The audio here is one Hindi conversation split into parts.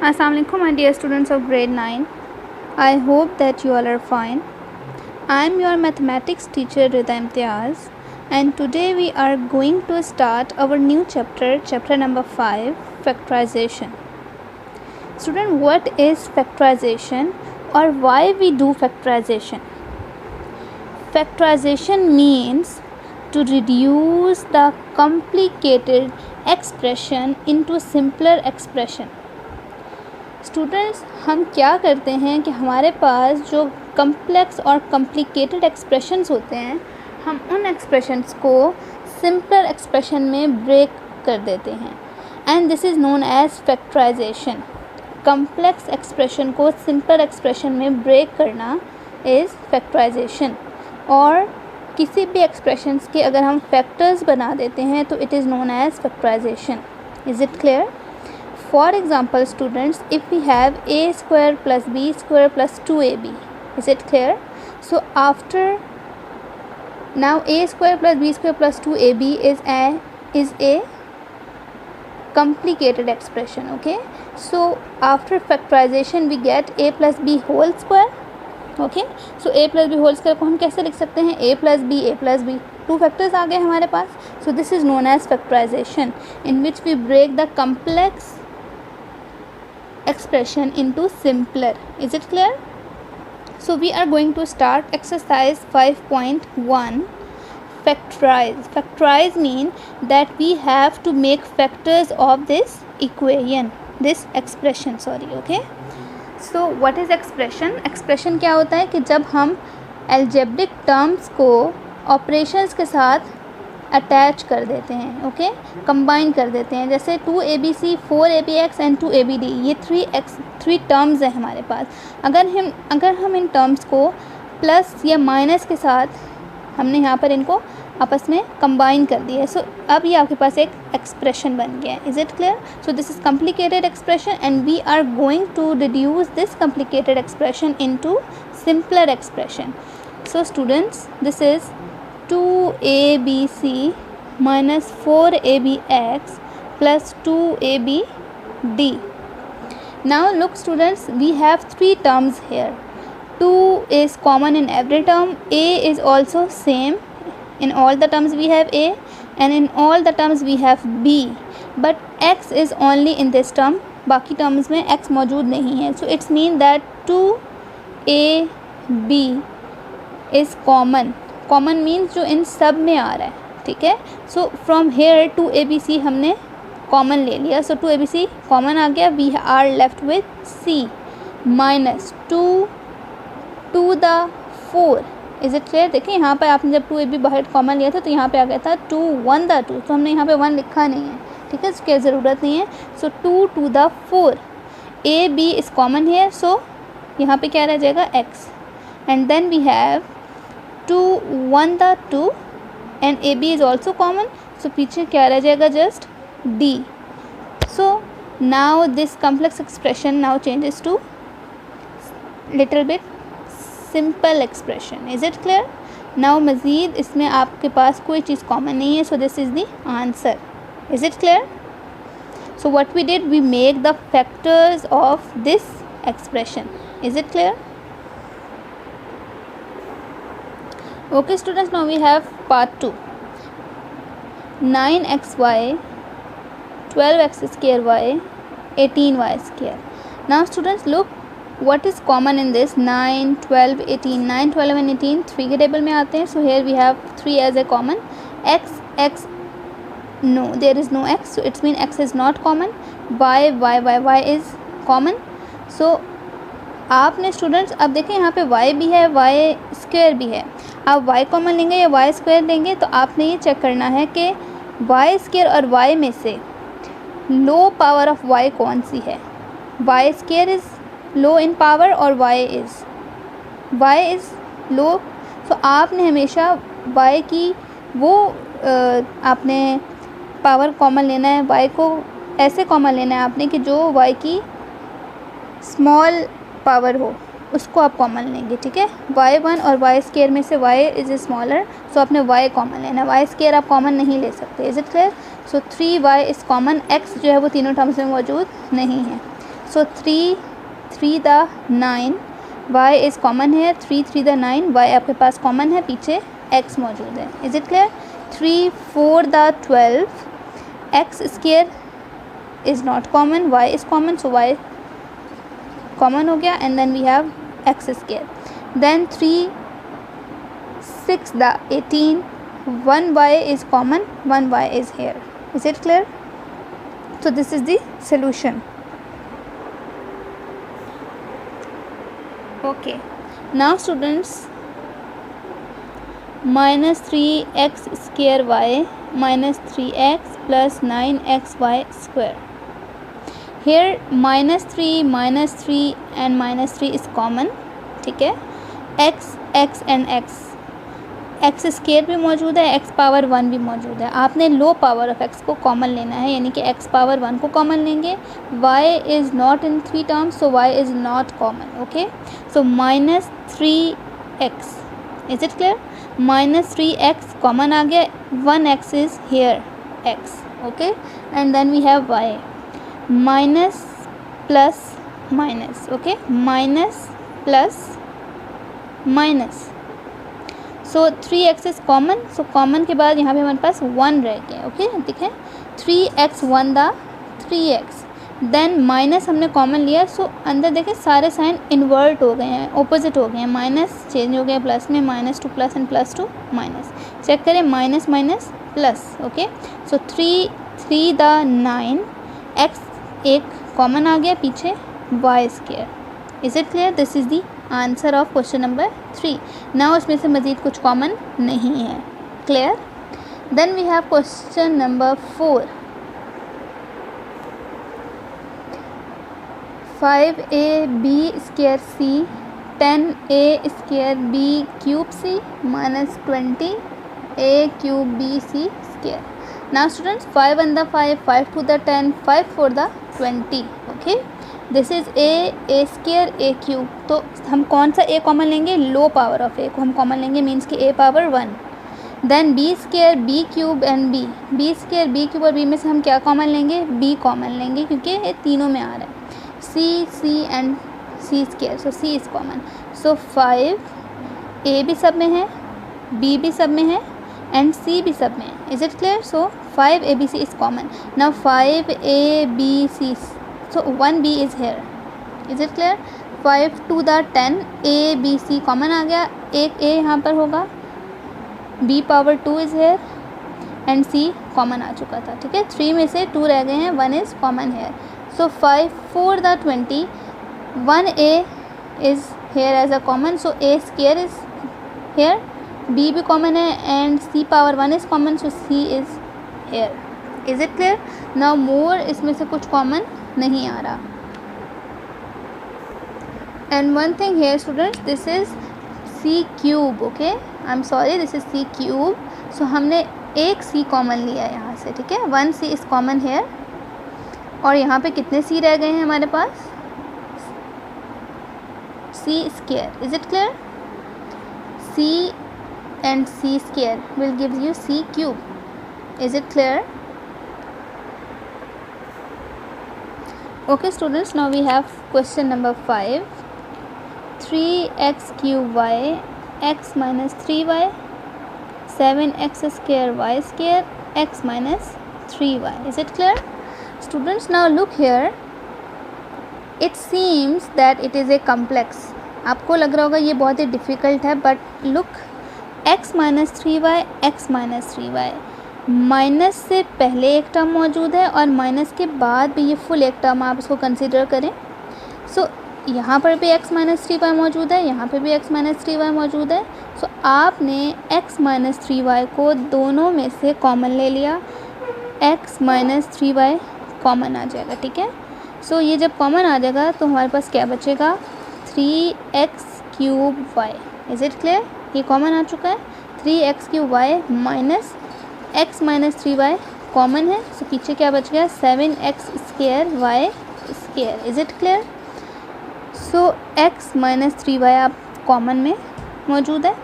Assalamualaikum my dear students of grade 9. I hope that you all are fine. I am your mathematics teacher Rida Imtiaz, and today we are going to start our new chapter number 5, factorization. Student, what is factorization or why we do factorization? Factorization means to reduce the complicated expression into simpler expression. Students, हम क्या करते हैं कि हमारे पास जो कम्प्लेक्स और कॉम्प्लिकेटेड एक्सप्रेशंस होते हैं, हम उन एक्सप्रेशंस को सिंपलर एक्सप्रेशन में ब्रेक कर देते हैं, and this is known as factorization. Complex expression को सिंपलर एक्सप्रेशन में ब्रेक करना इज़ फैक्टराइजेशन. और किसी भी एक्सप्रेशंस के अगर हम फैक्टर्स बना देते हैं तो it is known as factorization. Is it clear? For example, students, if we have a square plus b square plus 2ab, is it clear? So after now a square plus b square plus 2ab is a complicated expression. Okay, so after factorization we get a plus b whole square. Okay, so a plus b whole square को हम कैसे लिख सकते हैं? a plus b, two factors आ गए हमारे पास. So this is known as factorization, in which we break the complex expression into simpler. Is it clear? So we are going to start exercise 5.1, factorize. Factorize means that we have to make factors of this equation, this expression, sorry. Okay, so what is expression? Expression क्या होता है कि जब हम algebraic terms को operations के साथ अटैच कर देते हैं. ओके, कंबाइन कर देते हैं. जैसे 2abc 4abx एंड 2abd, ये थ्री टर्म्स हैं हमारे पास. अगर हम इन टर्म्स को प्लस या माइनस के साथ हमने यहाँ पर इनको आपस में कंबाइन कर दिया है, सो अब ये आपके पास एक एक्सप्रेशन बन गया है. Is it clear? So this is complicated expression and we are going to reduce this complicated expression into simpler expression. So students, this is 2abc minus 4abx plus 2abd. Now look students, we have three terms here. 2 is common in every term, a is also same. In all the terms we have a, and in all the terms we have b, but x is only in this term. बाकी terms में x मौजूद नहीं है. So it's mean that 2ab is common. Common means जो इन सब में आ रहा है. ठीक है, सो फ्रॉम हेयर 2abc हमने कॉमन ले लिया. सो 2abc कॉमन आ गया. We are left with c minus 2 to the 4. Is it clear? देखिए यहाँ पर आपने जब 2ab बाहर कॉमन लिया था तो यहाँ पे आ गया था 2 1 द 2, तो हमने यहाँ पे 1 लिखा नहीं है. ठीक है, इसकी ज़रूरत नहीं है. So 2 to the 4, ab is common here, so यहाँ पे क्या रह जाएगा? x. And then we have 2 1 the 2 and ab is also common, so पीछे क्या रह जाएगा? Just d. so now this complex expression now changes to little bit simple expression. is it clear? now मज़ीद इसमें आपके पास कोई चीज़ कॉमन नहीं है, so this is the answer. is it clear? so what we did, we make the factors of this expression. is it clear? Okay students, now we have part 2. 9xy 12x square y 18y square. Now students, look what is common in this. 9 12 18, 9 12 and 18 3 के टेबल में आते हैं. So here we have 3 as a common. x, no, there is no x, so it means x is not common. y is common. So आपने स्टूडेंट्स अब देखें यहाँ पे y भी है, y स्क्वायर भी है. आप y कॉमन लेंगे या y स्क्वायर लेंगे, तो आपने ये चेक करना है कि y स्क्वायर और y में से लो पावर ऑफ y कौन सी है. y square is low in power और y इज़ लो. सो आपने हमेशा y की वो आपने पावर कॉमन लेना है. y को ऐसे कॉमन लेना है आपने कि जो y की स्मॉल पावर हो, उसको आप कॉमन लेंगे. ठीक है, y1 और y स्क्वायर में से y इज़ स्मॉलर, सो आपने y कॉमन लेना है. y स्क्वायर आप कॉमन नहीं ले सकते. Is it clear? So 3y is common. x जो है वो तीनों टर्म्स में मौजूद नहीं है. सो 3 3 द 9, y इज़ कॉमन है, 3 3 द 9, y आपके पास कॉमन है, पीछे x मौजूद है. Is it clear? 3 4 the 12, x square is not common, y is common, so y common हो गया, and then we have x square. Then 3 6 the 18, 1y is common, 1y is here. Is it clear? So this is the solution. Okay, now students, minus 3x square y minus 3x plus 9xy square. Here minus 3 and minus 3 is common. ठीक है, x and x स्केयर भी मौजूद है, x पावर 1 भी मौजूद है. आपने लो पावर ऑफ x को कॉमन लेना है, यानी कि x पावर 1 को कॉमन लेंगे. y is not in 3 terms, so y is not common. Okay, so minus 3x. Is it clear? Minus 3x common आ गया, 1x is here x. Okay, and then we have y minus plus minus. Okay, minus plus minus. So 3x is common, so common के बाद यहाँ पे हमारे पास 1 रह गया. ओके, देखें 3x 1 the 3x, then minus हमने कॉमन लिया, सो अंदर देखें सारे साइन इन्वर्ट हो गए हैं, ऑपोजिट हो गए हैं. माइनस चेंज हो गया प्लस में, minus to plus and plus to minus. Check करें, minus minus plus. Okay, so 3 the 9, x एक कॉमन आ गया, पीछे y square. Is it clear? This is the answer of question number 3. Now उसमें से मज़ीद कुछ कॉमन नहीं है. Clear? Then we have question number 4. 5ab square c 10a square b cube c minus 20a cube b c square. Now students, 5 1 the 5, 5 2 the 10, 5 4 the 20. Okay, this is a square a cube. तो हम कौन सा a कॉमन लेंगे? लो पावर ऑफ a को हम कॉमन लेंगे, मीन्स कि a power 1. Then b square b cube and b square b cube और b में से हम क्या कॉमन लेंगे? b कॉमन लेंगे, क्योंकि ये तीनों में आ रहा है. c and c square, so c is common. So 5 a भी सब में है, b भी सब में है, एंड c भी सब में है. Is it clear? So 5 abc is common. Now 5 abc, so 1b is here. Is it clear? 5 to the 10, a b c common आ गया, एक a यहाँ पर होगा, b power 2 is here, and c common आ चुका था. ठीक है, 3 में से 2 रह गए हैं, 1 is common here. So 5 4 the 20, 1a is here as a common, so a square is here, b भी कॉमन है, and c power 1 is common, so c is here. Is it clear? Now more इसमें से कुछ कॉमन नहीं आ रहा. And one thing here students, this is c cube. Okay, I am sorry, this is c cube. So हमने एक c कॉमन लिया है यहाँ से. ठीक है, 1c इज़ कॉमन हेयर, और यहाँ पे कितने c रह गए हैं हमारे पास? c square. Is it clear? c and c square will give you c cube. Is it clear? Okay students, now we have question number 5. 3x cube y x minus 3y 7x square y square x minus 3y. Is it clear? Students, now look here. It seems that it is a complex. आपको लग रहा होगा ये बहुत ही डिफ़िकल्ट है, but look, x minus 3y x minus 3y, minus से पहले एक टर्म मौजूद है और माइनस के बाद भी ये फुल एक टर्म आप इसको कंसिडर करें. सो यहाँ पर भी x माइनस 3y मौजूद है, यहाँ पर भी x माइनस 3y मौजूद है. सो आपने x माइनस 3y को दोनों में से कॉमन ले लिया, x माइनस 3y कॉमन आ जाएगा. ठीक है, सो ये जब कॉमन आ जाएगा तो हमारे पास क्या बचेगा? 3x cube y. Is it clear? ये कॉमन आ चुका है. 3x cube y minus x minus 3y common है, सो पीछे क्या बच गया? 7x square y square. Is it clear? So x minus 3y आप कॉमन में मौजूद है.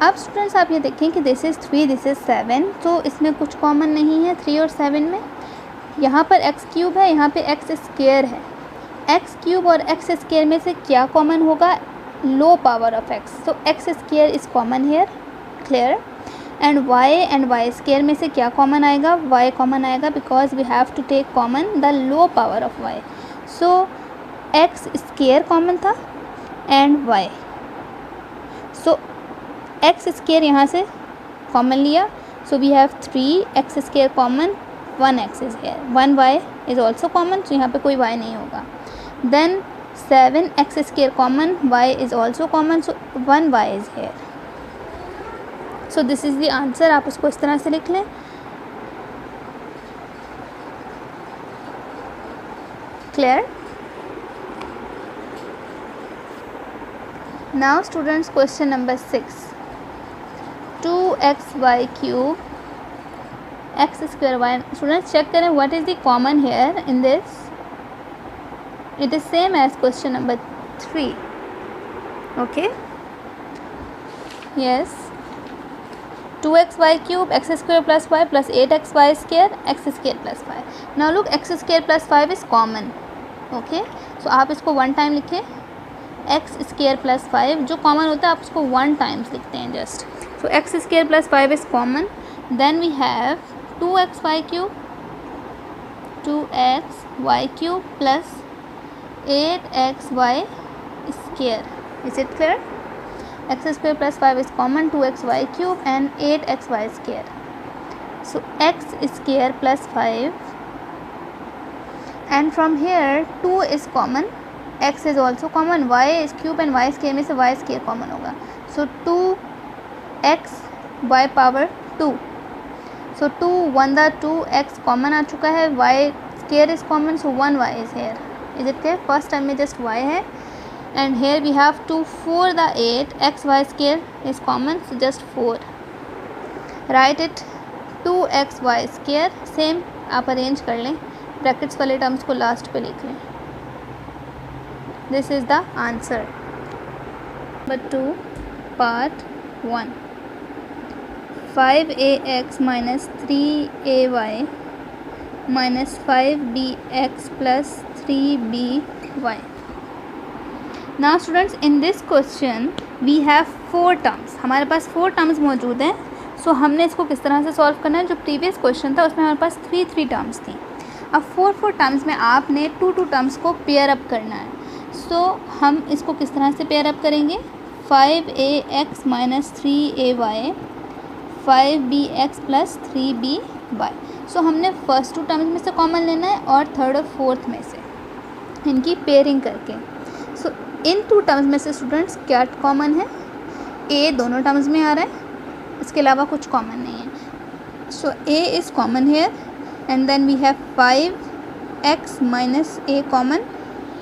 अब स्टूडेंट्स आप ये देखें कि दिस इज़ 3, दिस इज़ 7, तो इसमें कुछ कॉमन नहीं है 3 और 7 में. यहाँ पर x क्यूब है, यहाँ पे x स्क्वायर है. एक्स क्यूब और एक्स स्क्वायर में से क्या कॉमन होगा? Low power of x, so x square is common here, clear. And y square में से क्या कॉमन आएगा? वाई कॉमन आएगा, because we have to take common the low power of y. So x square common था and y, so x square यहाँ से कॉमन लिया, so we have 3x square common, 1x is here, 1y is also common, so यहाँ पे कोई y नहीं होगा। Then 7x square common, y is also common, so 1y is here. So this is the answer. आप उसको इस तरह से लिख लें। Clear? Now students, question number 6, 2xy cube x square y। Students check करें what is the common here in this. It is same as question number 3, okay. Yes, 2xy cube x square plus y plus 8xy square x square plus 5। Now look, x square plus 5 is common, okay. So आप इसको 1 टाइम लिखें, x square plus 5 जो कॉमन होता है आप उसको 1 टाइम्स लिखते हैं just. So x square plus 5 is common. Then we have 2xy cube, 2xy cube plus 8xy square. Is it clear? X square plus 5 is common, 2xy cube and 8xy square. So x square plus 5, and from here 2 is common, x is also common, y is cube and y square में से y square common होगा. So 2x y power 2. So 2 1 the 2x common आ चुका है, y square is common, so 1y is here. Is it clear? First time में just y है, and here we have 2 4 the 8, x y square is common, so just 4. Write it 2xy square. Same आप अरेंज कर लें, ब्रैकेट्स वाले टर्म्स को लास्ट पे लिख लें. This is the answer. Number 2, part 1. 5ax minus 3ay minus 5bx plus 3by. Now students, in this question we have 4 terms. हमारे पास 4 terms मौजूद हैं. सो हमने इसको किस तरह से सॉल्व करना है? जो प्रीवियस क्वेश्चन था उसमें हमारे पास 3 टर्म्स थी. अब 4 टर्म्स में आपने 2 टर्म्स को पेयर अप करना है. सो हम इसको किस तरह से पेयर अप करेंगे? 5ax minus 3ay, 5bx plus 3by. सो हमने फर्स्ट 2 टर्म्स में से कॉमन लेना है और थर्ड और फोर्थ में से इनकी पेयरिंग करके. सो इन 2 टर्म्स में से स्टूडेंट्स क्या कॉमन है? a दोनों टर्म्स में आ रहा है, इसके अलावा कुछ कॉमन नहीं है. So a is common here and then we have 5x minus a common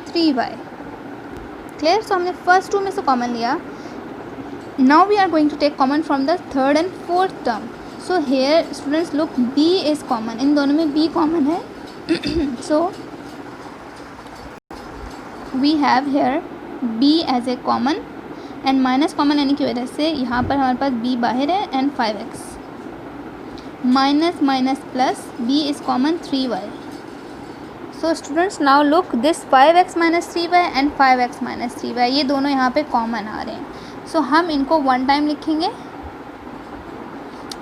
3y. Clear? So हमने फर्स्ट 2 में से कॉमन लिया. Now we are going to take common from the third and fourth term. So here students look, b is common, इन दोनों में b कॉमन है. So we have here b as a common and minus common लेने की वजह से यहाँ पर हमारे पास b बाहर है and 5x minus minus plus b is common 3y. So students now look, this 5x minus 3y and 5x minus 3y ये दोनों यहाँ पे कॉमन आ रहे हैं. सो हम इनको 1 टाइम लिखेंगे.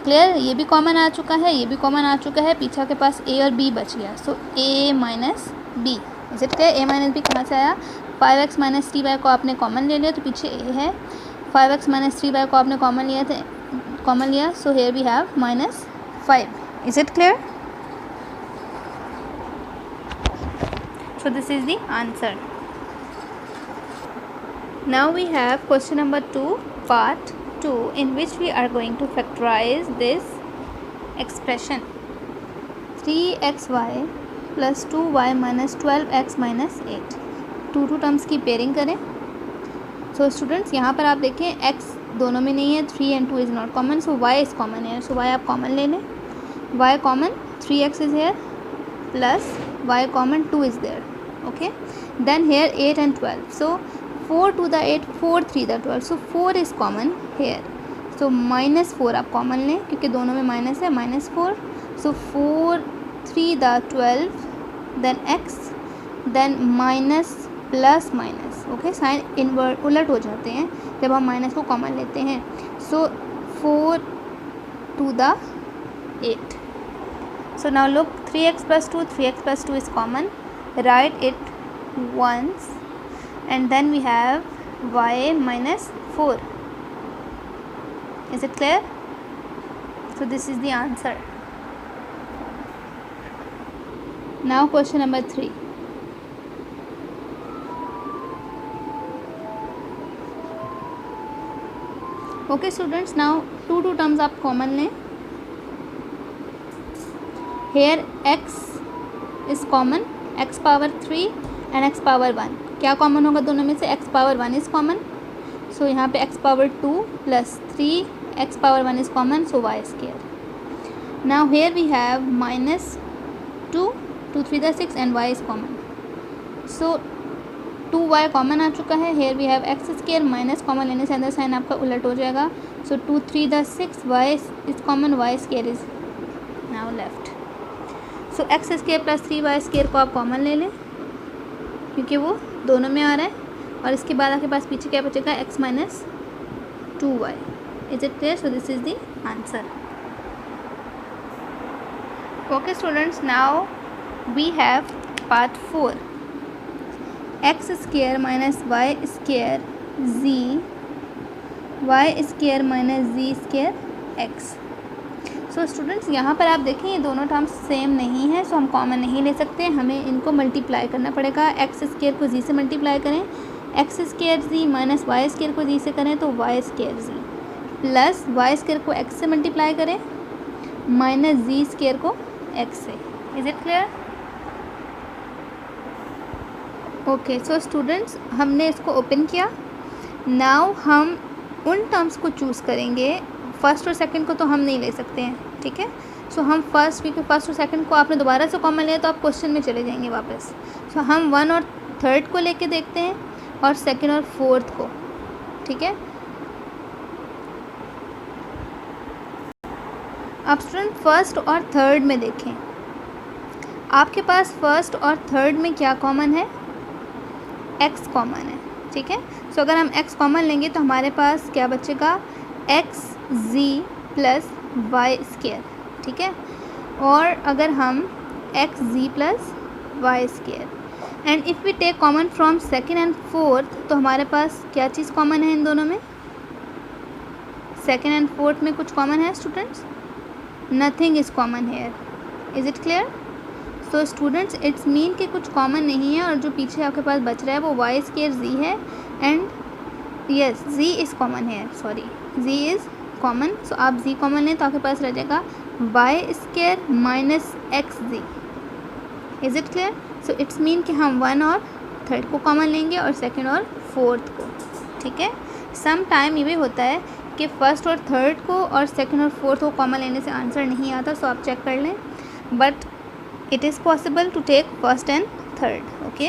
क्लियर? ये भी कॉमन आ चुका है, ये भी कॉमन आ चुका है, पीछे के पास a और b बच गया. सो a minus b. Is it clear? a minus b कहाँ से आया? 5x माइनस 3y को आपने कॉमन ले लिया तो पीछे a है. 5x माइनस 3y को आपने कॉमन लिया, so here we have minus 5. Is it clear? So this is the answer. Now we have question number 2, part 2, in which we are going to factorize this expression 3xy plus 2y minus 12x minus 8. 2 terms की पेयरिंग करें. सो स्टूडेंट्स यहाँ पर आप देखें x दोनों में नहीं है, 3 and 2 is not common, so y is common है. सो y आप कॉमन ले लें. y common, 3x is here plus y common 2 is there. Okay, then here 8 and 12. So 4 to the 8, 4 3 the 12. So 4 is common here. So minus 4 आप कॉमन लें क्योंकि दोनों में माइनस है, minus 4. So 4 3 the 12, then x then minus plus minus, okay, sign invert उलट हो जाते हैं जब हम माइनस को कॉमन लेते हैं. सो 4 to the 8. So now look, 3x plus 2, 3x plus 2 is common. Write it once and then we have y minus 4. Is it clear? So this is the answer. Now question number 3. Okay students, now two terms आप common लें. Here x is common, x power 3 and x power 1. क्या common होगा दोनों में से? x power 1 is common. So यहाँ पे x power 2 plus 3 x power 1 is common, so y square. Now here we have minus 2, 2 3 the 6 and y is common. So 2y common आ चुका है. Here we have x square, minus common लेने से अंदर साइन आपका उलट हो जाएगा. So 2 3 the 6, y is common, y square is now left. So x square plus 3y square को आप कॉमन ले लें क्योंकि वो दोनों में आ रहा है. और इसके बाद आपके पास पीछे क्या बचेगा? x minus 2y. Is it clear? So this is the answer. Okay students, now we have part 4. X square minus Y square Z, Y square minus Z square X. So students यहाँ पर आप देखें ये दोनों टर्म्स सेम नहीं है, सो हम कॉमन नहीं ले सकते, हमें इनको मल्टीप्लाई करना पड़ेगा. एक्स स्क्वायर को जी से मल्टीप्लाई करें, एक्स स्क्वायर जी माइनस वाई स्क्वायर को जी से करें तो वाई स्क्वायर जी, प्लस वाई स्क्वायर को एक्स से मल्टीप्लाई करें माइनस जी स्क्वायर को एक्स से. Is it clear? Okay so students, हमने इसको ओपन किया. नाउ हम उन टर्म्स को चूज़ करेंगे. फर्स्ट और सेकंड को तो हम नहीं ले सकते हैं, ठीक है. सो हम फर्स्ट, क्योंकि फर्स्ट और सेकंड को आपने दोबारा से कॉमन लिया तो आप क्वेश्चन में चले जाएंगे वापस. सो हम 1 और 3 को लेके देखते हैं और सेकंड और 4 को, ठीक है. अब स्टूडेंट फर्स्ट और थर्ड में देखें, आपके पास फर्स्ट और थर्ड में क्या कॉमन है? x कॉमन है, ठीक है. सो अगर हम x कॉमन लेंगे तो हमारे पास क्या बचेगा? एक्स जी प्लस वाई स्क्वायर, ठीक है. और अगर हम X ji plus Y square and if we take common from second and fourth, तो हमारे पास क्या चीज़ कॉमन है इन दोनों में? सेकेंड एंड फोर्थ में कुछ कॉमन है students? Nothing is common hair. Is it clear? So students, it's mean कि कुछ कॉमन नहीं है और जो पीछे आपके पास बच रहा है वो वाई स्क्वायर जी है and yes z is common here, sorry z is common. So आप जी कॉमन लें तो आपके पास रह जाएगा y square minus x z. Is it clear? So it's mean कि हम 1 और 3 को कॉमन लेंगे और सेकेंड और 4 को, ठीक है. सम टाइम ये भी होता है कि फर्स्ट और थर्ड को और सेकेंड और 4 को कॉमन लेने से आंसर नहीं आता, सो आप चेक कर लें. But it is possible to take first and third. Okay,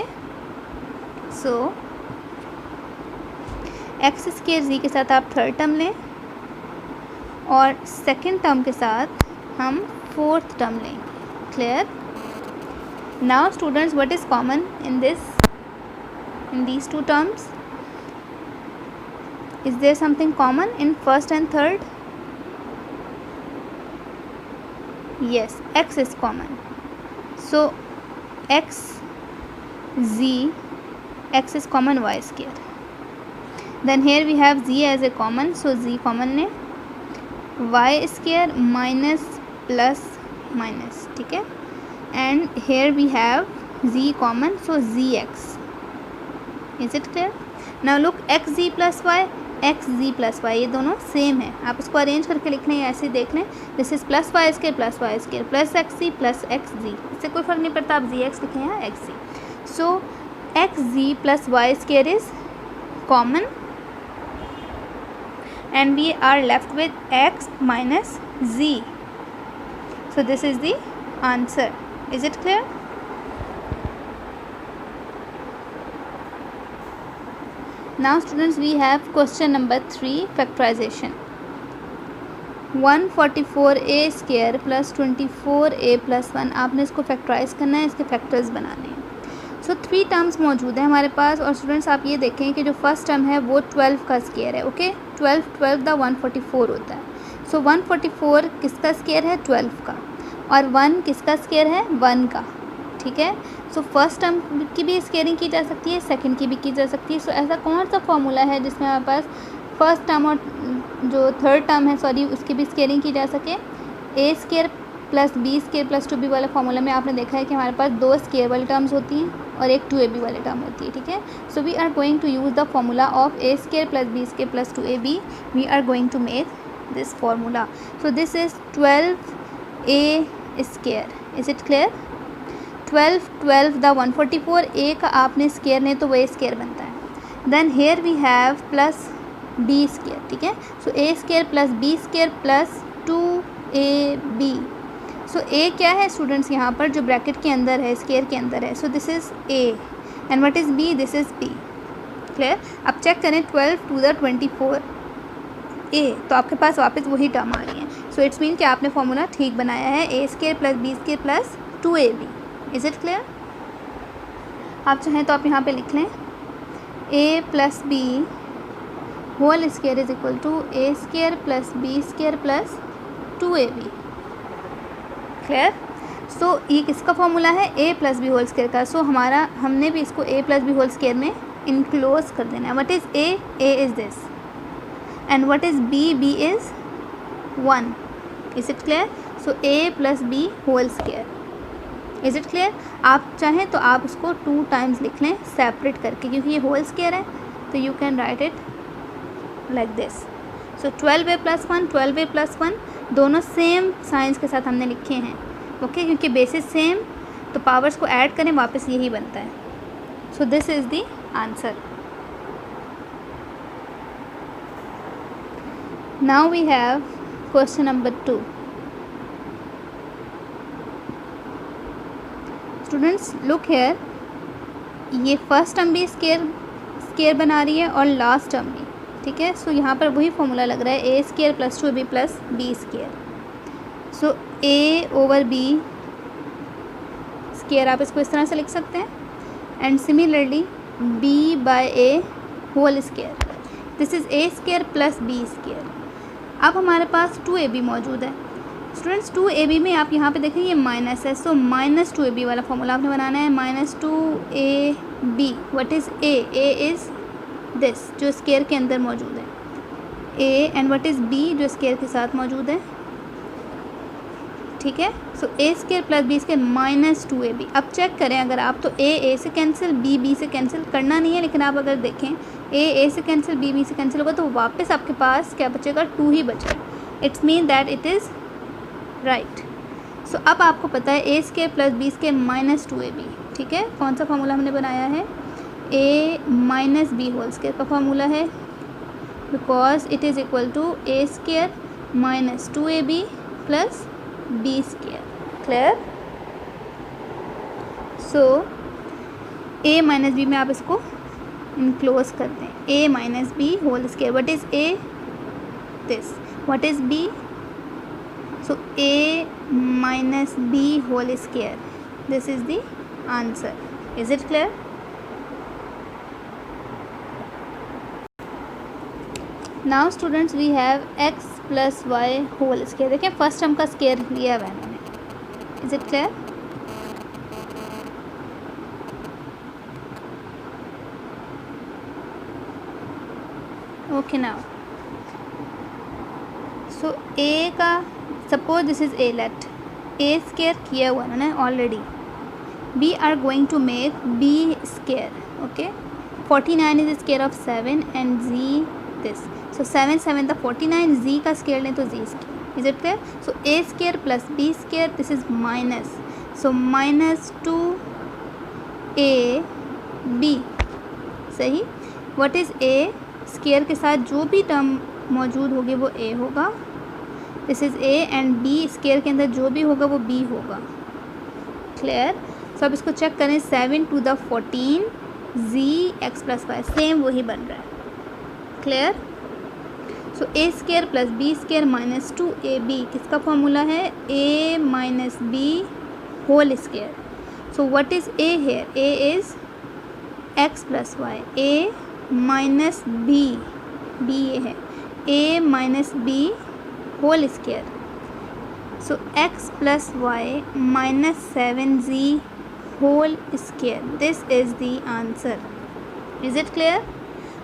so x square z के साथ आप थर्ड टर्म लें और सेकेंड टर्म के साथ हम फोर्थ टर्म लेंगे. Clear? Now students, what is common in these two terms? Is there something common in first and third? Yes, x is common. So x z, x is common, y square. Then here we have z as a common, so z common ले. y square minus plus minus, ठीक है. And here we have z common, so zx. Is it clear? Now look, xz plus y, xz plus y, ये दोनों सेम है. आप इसको अरेंज करके लिख लें या ऐसे देख लें. This is plus Y square plus x ji plus x z. इससे कोई फ़र्क नहीं पड़ता, आप जी एक्स लिखें या X Z. So X ji plus Y square is common and we are left with X minus Z. So this is the answer. Is it clear? Now students, we have question number 3, factorization. 144a square plus 24a plus 1, आपने इसको फैक्टराइज करना है, इसके फैक्टर्स बनाने हैं. सो 3 टर्म्स मौजूद है हमारे पास। और स्टूडेंट्स आप ये देखें कि जो फर्स्ट टर्म है वो 12 का स्केयर है। ओके, 12 द 144 होता है। सो 144 किसका स्केयर है? 12 का। और 1 किसका स्केयर है? 1 का। ठीक है, सो फर्स्ट टर्म की भी स्केयरिंग की जा सकती है, सेकंड की भी की जा सकती है। सो ऐसा कौन सा फॉर्मूला है जिसमें हमारे पास फर्स्ट टर्म और जो थर्ड टर्म है सॉरी उसकी भी स्केयरिंग की जा सके? A square plus B square plus 2b वाले फार्मूला में आपने देखा है कि हमारे पास 2 स्केयर वाली टर्म्स होती हैं और एक 2ab वाली टर्म होती है। ठीक है, so we are going to use the formula of A square plus B square plus 2ab। We are going to make this formula. So this is 12a square. Is it clear? 12 the 144, A का आपने स्केयर ने तो वो ए स्केयर बनता है। Then here we have plus B square. ठीक है, so A square plus B square plus 2ab। So a क्या है स्टूडेंट्स? यहाँ पर जो ब्रैकेट के अंदर है, स्केयर के अंदर है, so this is A and what is B? This is B. Clear? अब चेक करें 12 टू द 24 ए, तो आपके पास वापस वही टर्म आ रही है। सो इट्स मीन कि आपने फॉर्मूला ठीक बनाया है, a square plus B square plus 2ab। Is it clear? आप चाहें तो आप यहाँ पे लिख लें a plus B whole square is equal to a square plus B square plus 2ab। Clear? So ये किसका फॉर्मूला है? A plus B whole square का। सो हमने भी इसको a plus B whole square में इनक्लोज कर देना है। What is a? A is this and what is B? B is 1। Is it clear? So A plus B whole square. Is it clear? आप चाहें तो आप उसको 2 टाइम्स लिख लें सेपरेट करके, क्योंकि ये होल स्केयर है तो you can write it like this. So 12a plus 1 12a plus 1 दोनों सेम साइंस के साथ हमने लिखे हैं। ओके, क्योंकि बेसिस सेम तो पावर्स को ऐड करें वापस यही बनता है। So this is the answer. Now we have question number 2। Students look here, ये फर्स्ट टर्म भी स्केयर बना रही है और लास्ट टर्म भी। ठीक है, सो यहाँ पर वही फॉर्मूला लग रहा है, a square plus 2ab plus B square. So a over b square आप इसको इस तरह से लिख सकते हैं and similarly b by a whole square. This is a square plus B square. अब हमारे पास 2ab मौजूद है। स्टूडेंट्स 2ab में आप यहाँ पे देखें ये माइनस है, सो माइनस 2ab वाला फॉर्मूला आपने बनाना है। Minus 2ab, what is a? A is this जो स्केयर के अंदर मौजूद है, a and what is b जो स्केयर के साथ मौजूद है। ठीक है, सो ए square plus B square minus 2ab। अब चेक करें अगर आप तो ए से कैंसिल, बी से कैंसिल करना नहीं है, लेकिन आप अगर देखें ए से कैंसिल, बी से कैंसिल होगा तो वापस आपके पास क्या बचेगा? 2 ही बचेगा। It's mean that it is right. So अब आपको पता है a square plus B square minus 2ab। ठीक है, कौन सा फॉर्मूला हमने बनाया है? A minus B whole square का फॉर्मूला है, because it is equal to a square minus 2ab plus B square. Clear? So a minus b में आप इसको इनक्लोज कर दें, a minus B whole square. What is a? This. What is b? So a minus B whole square. This is the answer. Is it clear? Now students we have x plus y whole square. देखिए फर्स्ट टर्म का स्केयर लिया हुआ है मैंने। Is it clear? Okay, now so a का suppose this is a, let a square किया हुआ मैंने already. We are going to make b square. Okay, 49 is square of 7 and z this. So 7 7 the 49, z का स्केयर लें तो z square. Is it clear? So A square plus B square, this is minus, so minus 2ab। सही। What is a? स्केयर के साथ जो भी टर्म मौजूद होगी वो a होगा, this is a, and b square के अंदर जो भी होगा वो b होगा। क्लियर? सो अब इसको चेक करें, 7 two the 14 z x plus y, same वही बन रहा है। क्लियर? सो ए square plus B square minus 2ab किसका फॉर्मूला है? a minus B whole square. So what is a here? A is x plus y. a minus b, b ये है a minus b whole square. So x plus y minus 7z whole square. This is the answer. Is it clear?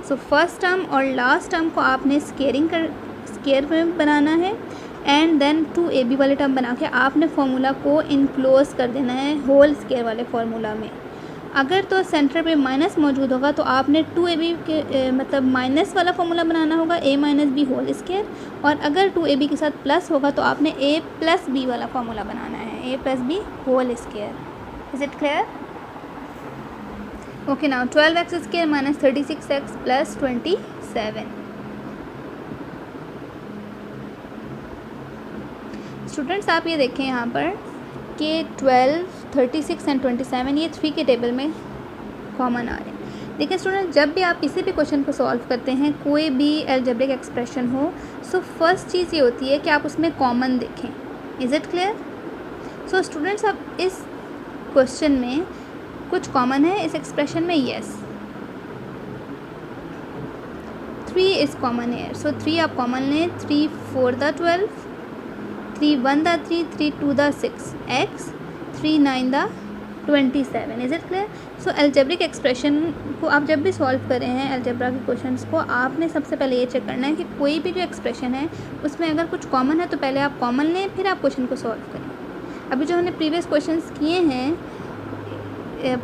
So first term और लास्ट टर्म को आपने स्केयर में बनाना है एंड देन 2ab वाले टर्म बना के आपने फार्मूला को इनक्लोज कर देना है होल स्केयर वाले फार्मूला में. अगर तो सेंटर पे माइनस मौजूद होगा तो आपने 2ab के मतलब माइनस वाला फार्मूला बनाना होगा a minus B whole square, और अगर 2ab के साथ प्लस होगा तो आपने a प्लस बी वाला फार्मूला बनाना है, a plus B whole square. Is it clear? Okay, now 12x square minus 36x plus 27. Students आप ये देखें यहाँ पर कि 12, 36 एंड 27 ये 3 के टेबल में कॉमन आ रहे हैं. देखिए स्टूडेंट, जब भी आप किसी भी क्वेश्चन को सॉल्व करते हैं, कोई भी अलजेब्रिक एक्सप्रेशन हो, सो फर्स्ट चीज़ ये होती है कि आप उसमें कॉमन देखें. Is it clear? So students, अब इस क्वेश्चन में कुछ कॉमन है इस एक्सप्रेशन में. येस, 3 इज़ कॉमन है. सो 3 आप कॉमन लें. 3 4 the 12, 3 1 the 3, 3 2 the 6 x, 3 9 the 27. Is it clear? So algebraic expression को आप जब भी सॉल्व कर रहे हैं अलजेब्रा के क्वेश्चंस को, आपने सबसे पहले ये चेक करना है कि कोई भी जो एक्सप्रेशन है उसमें अगर कुछ कॉमन है तो पहले आप कॉमन लें, फिर आप क्वेश्चन को सॉल्व करें. अभी जो हमने प्रीवियस क्वेश्चंस किए हैं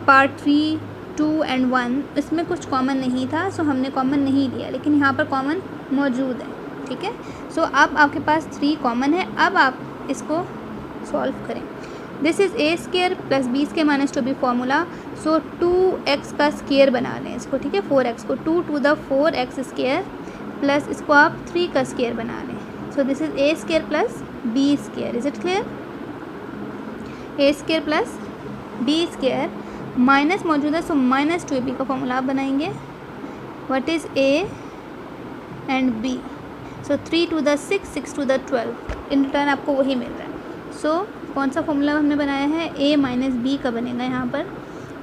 पार्ट 3, 2 एंड 1, इसमें कुछ कॉमन नहीं था, सो हमने कॉमन नहीं लिया, लेकिन यहाँ पर कॉमन मौजूद है. ठीक है, सो अब आपके पास 3 कॉमन है. अब आप इसको सॉल्व करें. This is a square plus b square minus 2b formula. So 2x का स्केयर बना लें इसको. ठीक है, 4x को 2 to the 4x square plus इसको आप 3 का स्केयर बना लें. So this is a square plus b square. Is it clear? a square plus b square minus मौजूद है, सो माइनस 2ab का फॉर्मूला आप बनाएंगे. What is a and b? So 3 to the 6, 6 to the 12. In return आपको वही मिल रहा है. सो कौन सा फॉर्मूला हमने बनाया है? a माइनस बी का बनेगा यहाँ पर.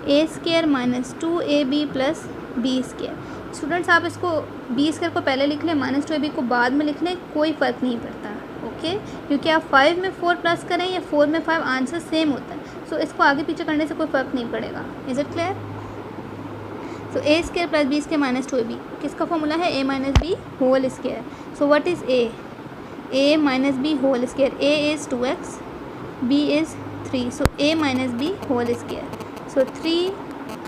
a square minus 2ab plus b square. Students, आप इसको b स्केयर को पहले लिख लें, माइनस 2ab को बाद में लिख लें, कोई फ़र्क नहीं पड़ता. ओके, क्योंकि आप 5 में 4 प्लस करें या 4 में 5, आंसर सेम होता है. सो इसको आगे पीछे करने से कोई फ़र्क नहीं पड़ेगा. Is it clear? So a square plus b square minus 2ab किसका फॉर्मूला है? a minus B whole square. So what is a minus B whole square. a is 2x, b is 3. So a minus B whole square. So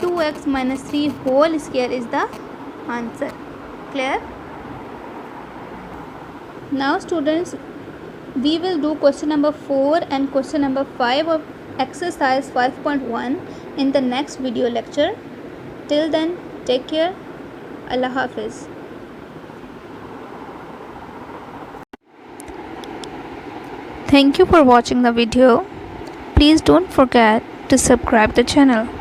2x minus 3 whole square is the answer. Clear? Now students, we will do question number 4 and question number 5 of exercise 5.1 in the next video lecture. Till then, take care. Allah Hafiz. Thank you for watching the video. Please don't forget to subscribe the channel.